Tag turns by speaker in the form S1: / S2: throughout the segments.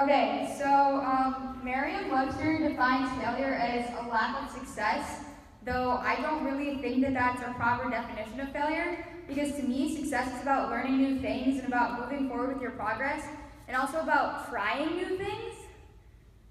S1: Okay, so Merriam-Webster defines failure as a lack of success, though I don't really think that that's a proper definition of failure, because to me, success is about learning new things and about moving forward with your progress, and also about trying new things.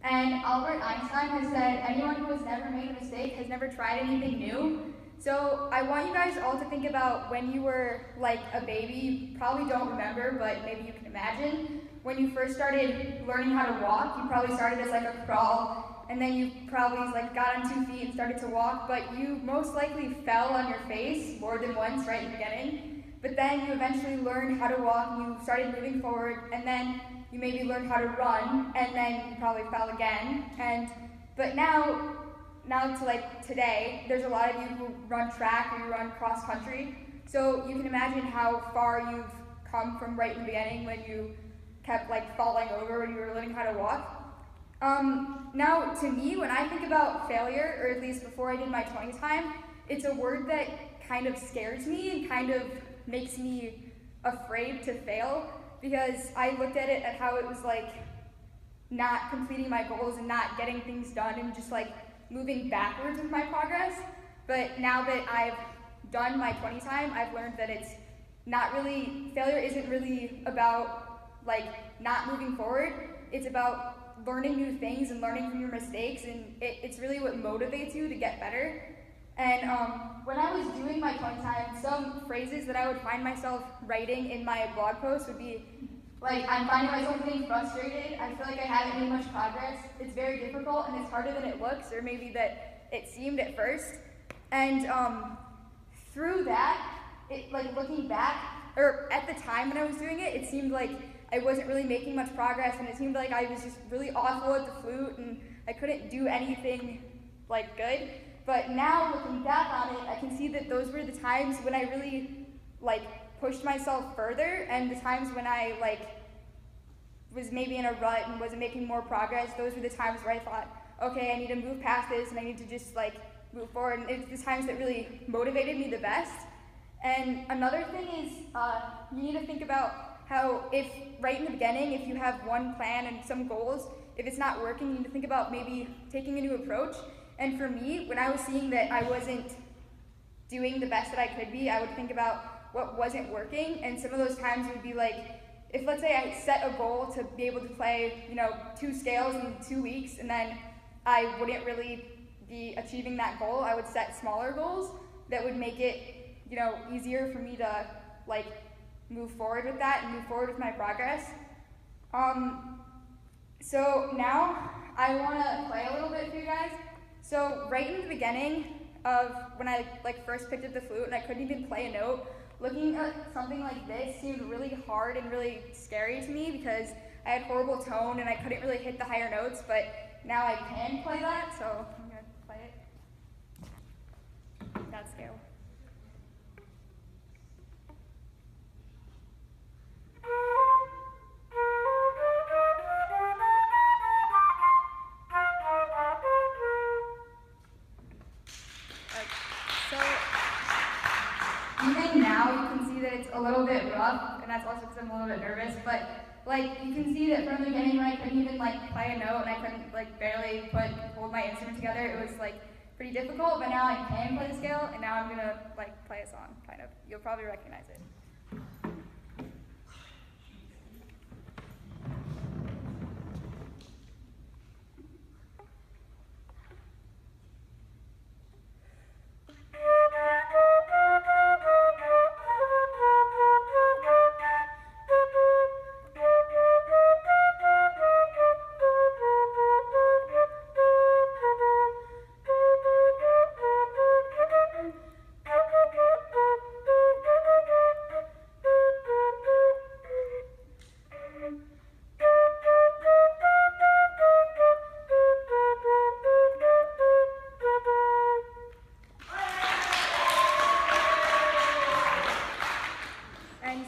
S1: And Albert Einstein has said, anyone who has never made a mistake has never tried anything new. So I want you guys all to think about when you were like a baby. You probably don't remember, but maybe you can imagine. When you first started learning how to walk, you probably started as like a crawl, and then you probably like got on 2 feet and started to walk, but you most likely fell on your face more than once right in the beginning. But then you eventually learned how to walk, and you started moving forward, and then you maybe learned how to run, and then you probably fell again. But now to like today, there's a lot of you who run track or you run cross country. So you can imagine how far you've come from right in the beginning when you kept like falling over when you were learning how to walk. Now to me, when I think about failure, or at least before I did my 20 time, it's a word that kind of scares me and kind of makes me afraid to fail, because I looked at it at how it was like not completing my goals and not getting things done and just like moving backwards with my progress. But now that I've done my 20 time, I've learned that it's not really, failure isn't really about like not moving forward. It's about learning new things and learning from your mistakes, and it's really what motivates you to get better. And when I was doing my 20 time, some phrases that I would find myself writing in my blog post would be like, I'm finding myself getting frustrated, I feel like I haven't made much progress, it's very difficult and it's harder than it looks, or maybe that it seemed at first. And through that, like looking back, or at the time when I was doing it, it seemed like I wasn't really making much progress, and it seemed like I was just really awful at the flute and I couldn't do anything like good. But now looking back on it, I can see that those were the times when I really like pushed myself further, and the times when I like was maybe in a rut and wasn't making more progress, those were the times where I thought, okay, I need to move past this and I need to just like move forward. And it's the times that really motivated me the best. And another thing is you need to think about how if right in the beginning, if you have one plan and some goals, if it's not working, you need to think about maybe taking a new approach. And for me, when I was seeing that I wasn't doing the best that I could be, I would think about what wasn't working, and some of those times would be like, if let's say I set a goal to be able to play, 2 scales in 2 weeks, and then I wouldn't really be achieving that goal, I would set smaller goals that would make it, easier for me to like move forward with that and move forward with my progress. So now I want to play a little bit for you guys. So right in the beginning of when I like first picked up the flute and I couldn't even play a note, looking at something like this seemed really hard and really scary to me because I had horrible tone and I couldn't really hit the higher notes, but now I can play that, so I'm going to play it. That scale. Even now you can see that it's a little bit rough, and that's also because I'm a little bit nervous, but like you can see that from the beginning when I couldn't even like play a note and I couldn't like barely hold my instrument together, it was like pretty difficult, but now I can play the scale, and now I'm gonna like play a song, kind of. You'll probably recognize it.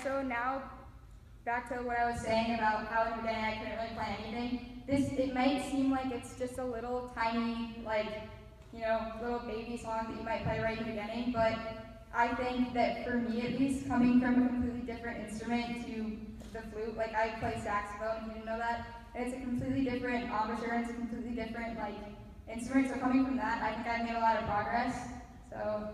S1: So now, back to what I was saying about how in the beginning I couldn't really play anything. It might seem like it's just a little tiny, little baby song that you might play right in the beginning, but I think that for me at least, coming from a completely different instrument to the flute, like I play saxophone, if you didn't know that, and it's a completely different embouchure, and it's a completely different instrument. So coming from that, I think I've made a lot of progress. So